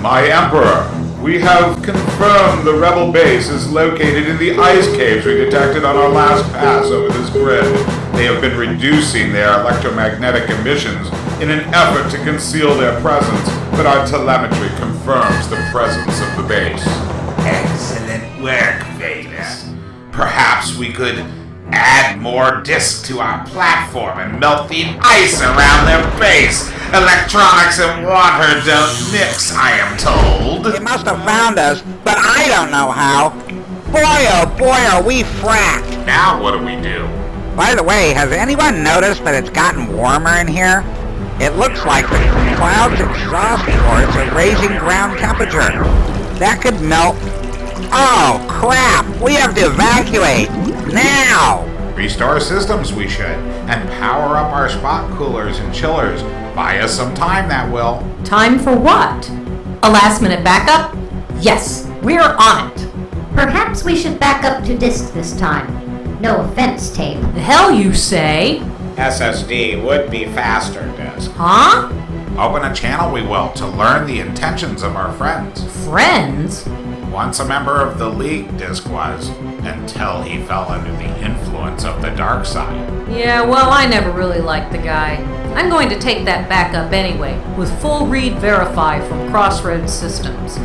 My Emperor, we have confirmed the rebel base is located in the ice caves we detected on our last pass over this grid. They have been reducing their electromagnetic emissions in an effort to conceal their presence, but our telemetry confirms the presence of the base. Excellent work, Vader. Perhaps we could add more discs to our platform and melt the ice around their base. Electronics and water don't mix, I am told. They must have found us, but I don't know how. Boy, oh boy, are we fracked. Now what do we do? By the way, has anyone noticed that it's gotten warmer in here? It looks like the cloud's exhaust ports are raising ground temperature. That could melt. Oh, crap! We have to evacuate! Now! Restore systems we should, and power up our spot coolers and chillers. Buy us some time, that will. Time for what? A last-minute backup? Yes, we're on it. Perhaps we should back up to disk this time. No offense, Tape. The hell you say? SSD would be faster, Disk. Huh? Open a channel we will to learn the intentions of our friends. Friends? Once a member of the League, Disk was, until he fell under the influence of the dark side. Yeah, well, I never really liked the guy. I'm going to take that backup anyway, with full read verify from Crossroads Systems.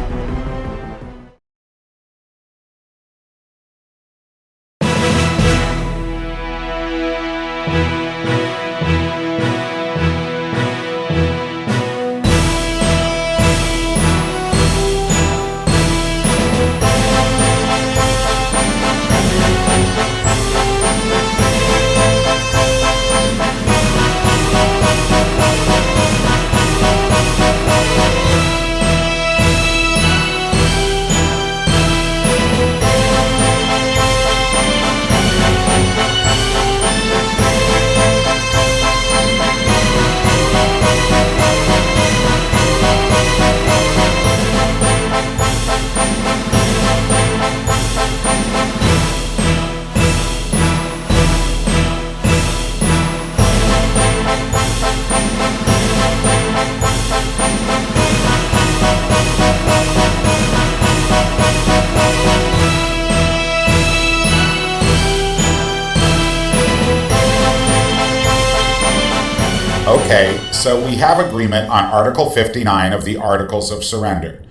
Okay, so we have agreement on Article 59 of the Articles of Surrender.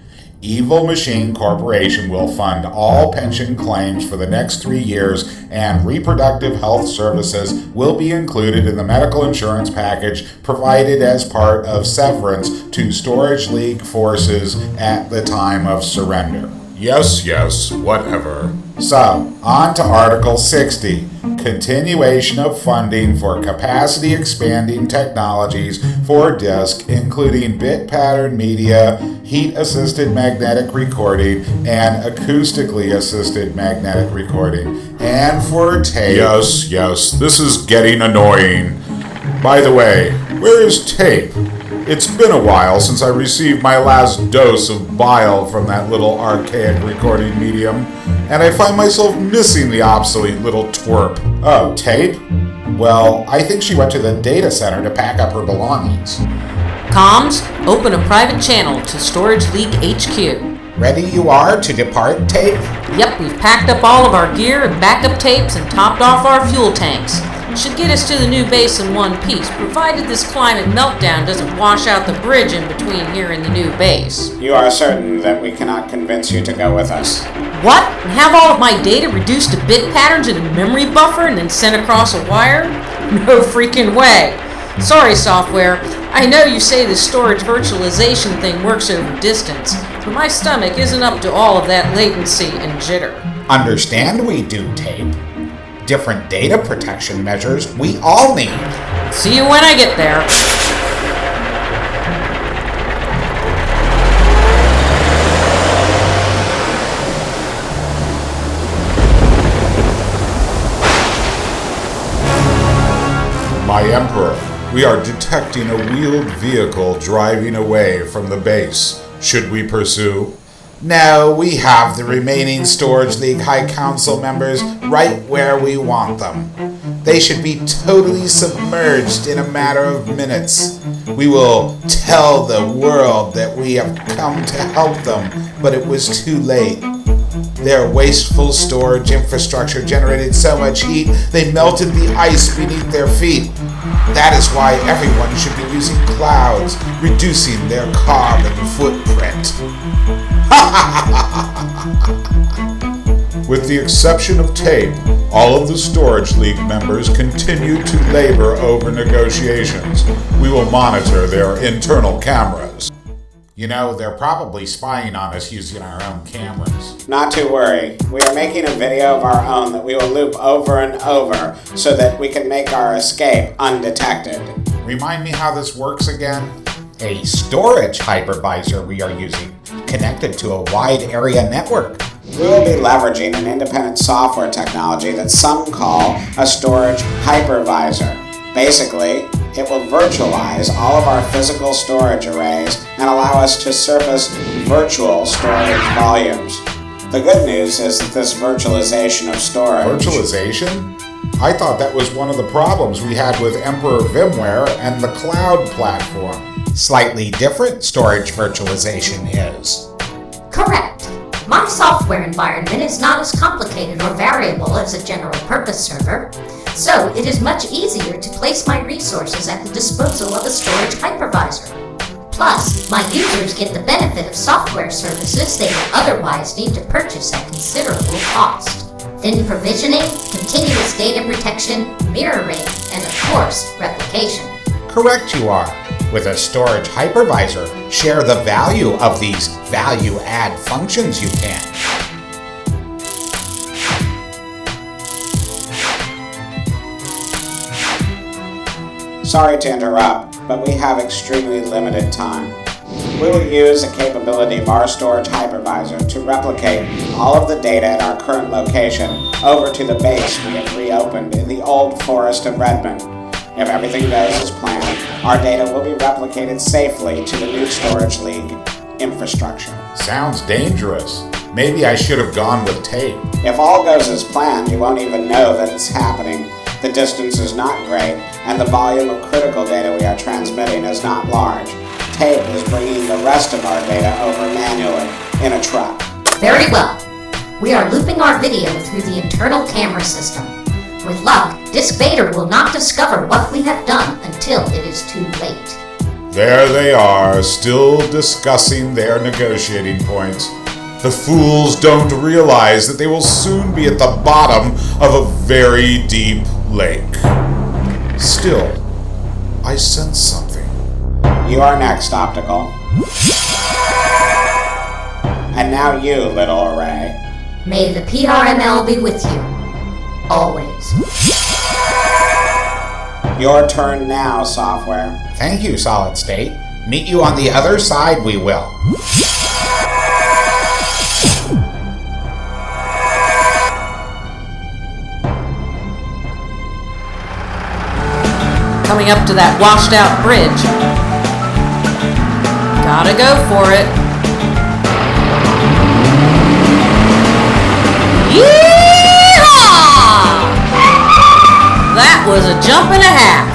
Evil Machine Corporation will fund all pension claims for the next 3 years, and reproductive health services will be included in the medical insurance package provided as part of severance to Storage League forces at the time of surrender. Yes, whatever. So, on to Article 60. Continuation of funding for capacity expanding technologies for disk, including bit pattern media, heat assisted magnetic recording, and acoustically assisted magnetic recording. And for tape. Yes, this is getting annoying. By the way, where is tape? It's been a while since I received my last dose of bile from that little archaic recording medium, and I find myself missing the obsolete little twerp. Oh, tape? Well, I think she went to the data center to pack up her belongings. Comms, open a private channel to Storage League HQ. Ready you are to depart, Tape? Yep, we've packed up all of our gear and backup tapes and topped off our fuel tanks. Should get us to the new base in one piece, provided this climate meltdown doesn't wash out the bridge in between here and the new base. You are certain that we cannot convince you to go with us? What? And have all of my data reduced to bit patterns in a memory buffer and then sent across a wire? No freaking way. Sorry, software. I know you say the storage virtualization thing works over distance, but my stomach isn't up to all of that latency and jitter. Understand we do, Tape. Different data protection measures we all need. See you when I get there. My Emperor, we are detecting a wheeled vehicle driving away from the base. Should we pursue? No, we have the remaining Storage League High Council members right where we want them. They should be totally submerged in a matter of minutes. We will tell the world that we have come to help them, but it was too late. Their wasteful storage infrastructure generated so much heat, they melted the ice beneath their feet. That is why everyone should be using clouds, reducing their carbon footprint. With the exception of Tape, all of the Storage League members continue to labor over negotiations. We will monitor their internal cameras. You know, they're probably spying on us using our own cameras. Not to worry. We are making a video of our own that we will loop over and over so that we can make our escape undetected. Remind me how this works again? A storage hypervisor we are using, connected to a wide area network. We will be leveraging an independent software technology that some call a storage hypervisor. Basically, it will virtualize all of our physical storage arrays and allow us to surface virtual storage volumes. The good news is that this virtualization of storage... Virtualization? I thought that was one of the problems we had with Emperor VMware and the cloud platform. Slightly different storage virtualization is. Correct. My software environment is not as complicated or variable as a general-purpose server, so it is much easier to place my resources at the disposal of a storage hypervisor. Plus, my users get the benefit of software services they would otherwise need to purchase at considerable cost. Thin provisioning, continuous data protection, mirroring, and of course, replication. Correct you are. With a storage hypervisor, share the value of these value-add functions you can. Sorry to interrupt, but we have extremely limited time. We will use the capability of our storage hypervisor to replicate all of the data at our current location over to the base we have reopened in the Old Forest of Redmond. If everything goes as planned, our data will be replicated safely to the new Storage League infrastructure. Sounds dangerous. Maybe I should have gone with Tape. If all goes as planned, you won't even know that it's happening. The distance is not great, and the volume of critical data we are transmitting is not large. Tape is bringing the rest of our data over manually in a truck. Very well. We are looping our video through the internal camera system. With luck, Disc Vader will not discover what we have done until it is too late. There they are, still discussing their negotiating points. The fools don't realize that they will soon be at the bottom of a very deep lake. Still, I sense something. You are next, Optical. And now you, little array. May the PRML be with you. Always. Your turn now, software. Thank you, Solid State. Meet you on the other side, we will. Coming up to that washed out bridge. Gotta go for it. Yeehaw! That was a jump and a half.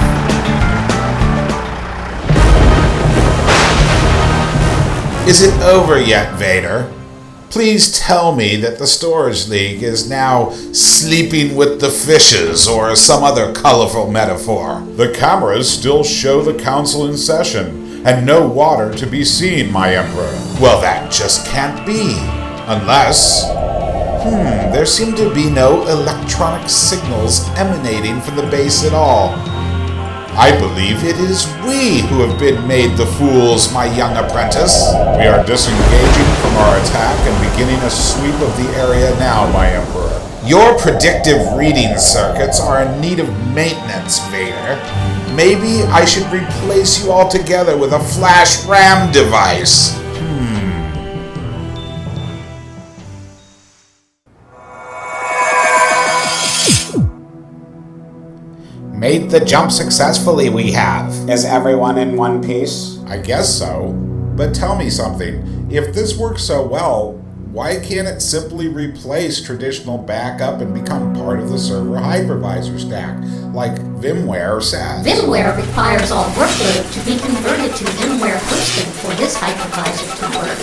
Is it over yet, Vader? Please tell me that the Storage League is now sleeping with the fishes or some other colorful metaphor. The cameras still show the council in session, and no water to be seen, my Emperor. Well, that just can't be. Unless... there seem to be no electronic signals emanating from the base at all. I believe it is we who have been made the fools, my young apprentice. We are disengaging from our attack and beginning a sweep of the area now, my Emperor. Your predictive reading circuits are in need of maintenance, Vader. Maybe I should replace you altogether with a flash RAM device. Made the jump successfully, we have. Is everyone in one piece? I guess so. But tell me something. If this works so well, Why can't it simply replace traditional backup and become part of the server hypervisor stack, like VMware says? VMware requires all workload to be converted to VMware hosting for this hypervisor to work.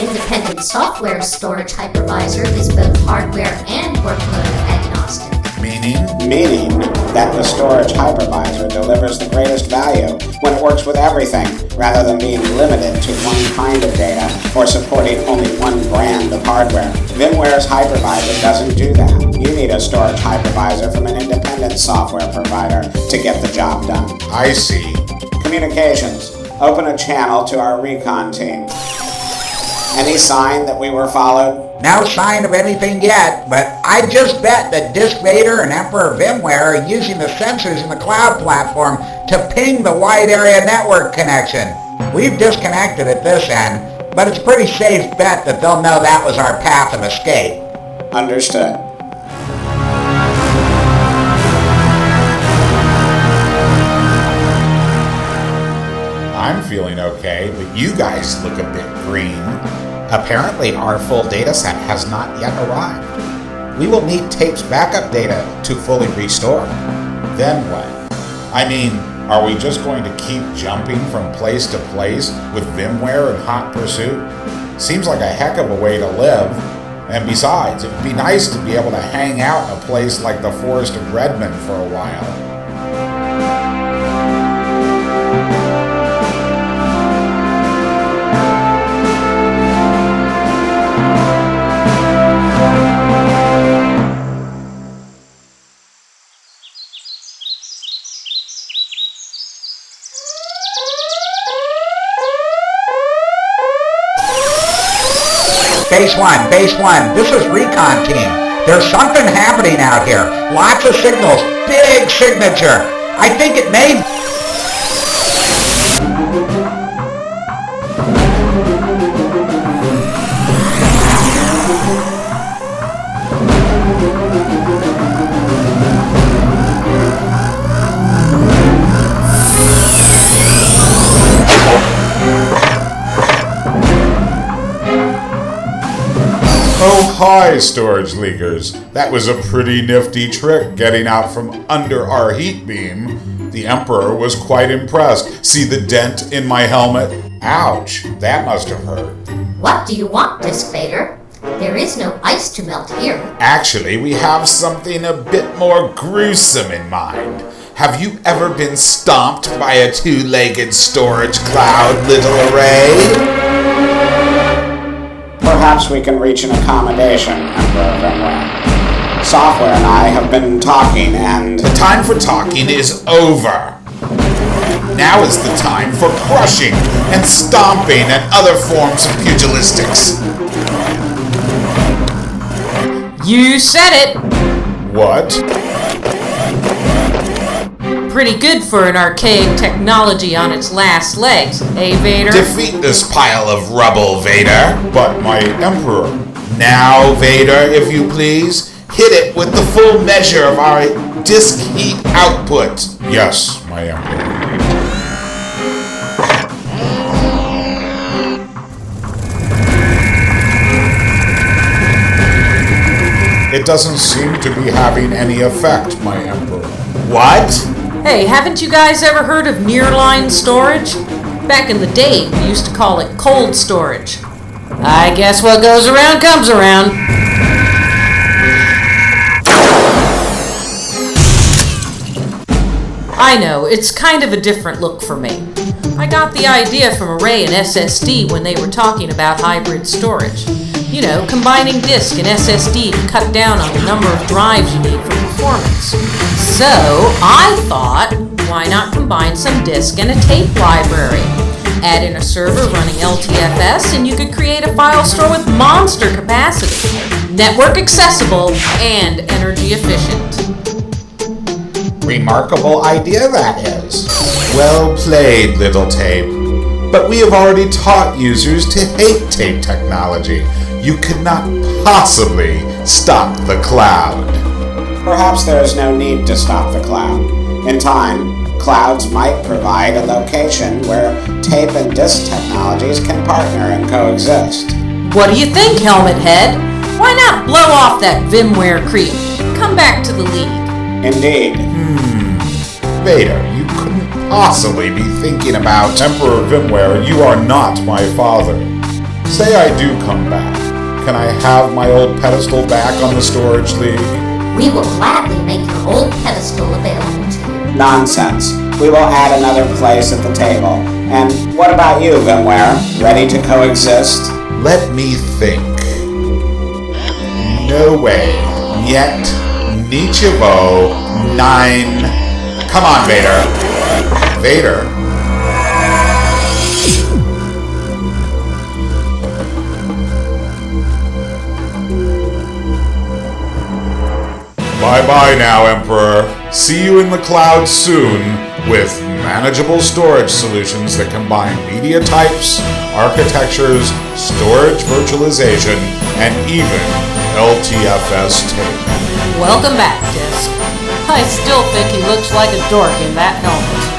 Independent software storage hypervisor is both hardware and workload agnostic. Meaning that the storage hypervisor delivers the greatest value when it works with everything, rather than being limited to one kind of data or supporting only one brand of hardware. VMware's hypervisor doesn't do that. You need a storage hypervisor from an independent software provider to get the job done. I see. Communications. Open a channel to our recon team. Any sign that we were followed? No sign of anything yet, but I just bet that Disk Vader and Emperor VMware are using the sensors in the cloud platform to ping the wide area network connection. We've disconnected at this end, but it's a pretty safe bet that they'll know that was our path of escape. Understood. I'm feeling okay, but you guys look a bit green. Apparently, our full data set has not yet arrived. We will need tape's backup data to fully restore. Then what? I mean, are we just going to keep jumping from place to place with VMware in hot pursuit? Seems like a heck of a way to live. And besides, it would be nice to be able to hang out in a place like the Forest of Redmond for a while. Base one, this is Recon Team. There's something happening out here. Lots of signals, big signature. I think it may... Oh, hi, storage leakers. That was a pretty nifty trick getting out from under our heat beam. The Emperor was quite impressed. See the dent in my helmet? Ouch, that must have hurt. What do you want, Disk Vader? There is no ice to melt here. Actually, we have something a bit more gruesome in mind. Have you ever been stomped by a two-legged storage cloud, little array? Perhaps we can reach an accommodation, Emperor VMware. Software and I have been talking and... The time for talking is over. Now is the time for crushing and stomping and other forms of pugilistics. You said it! What? Pretty good for an archaic technology on its last legs, eh, Vader? Defeat this pile of rubble, Vader. But my Emperor. Now, Vader, if you please, hit it with the full measure of our disk heat output. Yes, my Emperor. It doesn't seem to be having any effect, my Emperor. What? Hey, haven't you guys ever heard of nearline storage? Back in the day, we used to call it cold storage. I guess what goes around comes around. I know, it's kind of a different look for me. I got the idea from Array and SSD when they were talking about hybrid storage. You know, combining disk and SSD to cut down on the number of drives you need for performance. So, I thought, why not combine some disk and a tape library? Add in a server running LTFS and you could create a file store with monster capacity, network accessible, and energy efficient. Remarkable idea that is. Well played, little tape. But we have already taught users to hate tape technology. You could not possibly stop the cloud. Perhaps there is no need to stop the cloud. In time, clouds might provide a location where tape and disk technologies can partner and coexist. What do you think, Helmet Head? Why not blow off that VMware creep? Come back to the League. Indeed. Vader, you couldn't possibly be thinking about Emperor VMware. You are not my father. Say I do come back. Can I have my old pedestal back on the Storage League? We will gladly make your old pedestal available to you. Nonsense. We will add another place at the table. And what about you, VMware? Ready to coexist? Let me think. No way. Yet. Nichivo. 9. Come on, Vader. Vader. Bye-bye now, Emperor. See you in the clouds soon with manageable storage solutions that combine media types, architectures, storage virtualization, and even LTFS tape. Welcome back, Disc. I still think he looks like a dork in that helmet.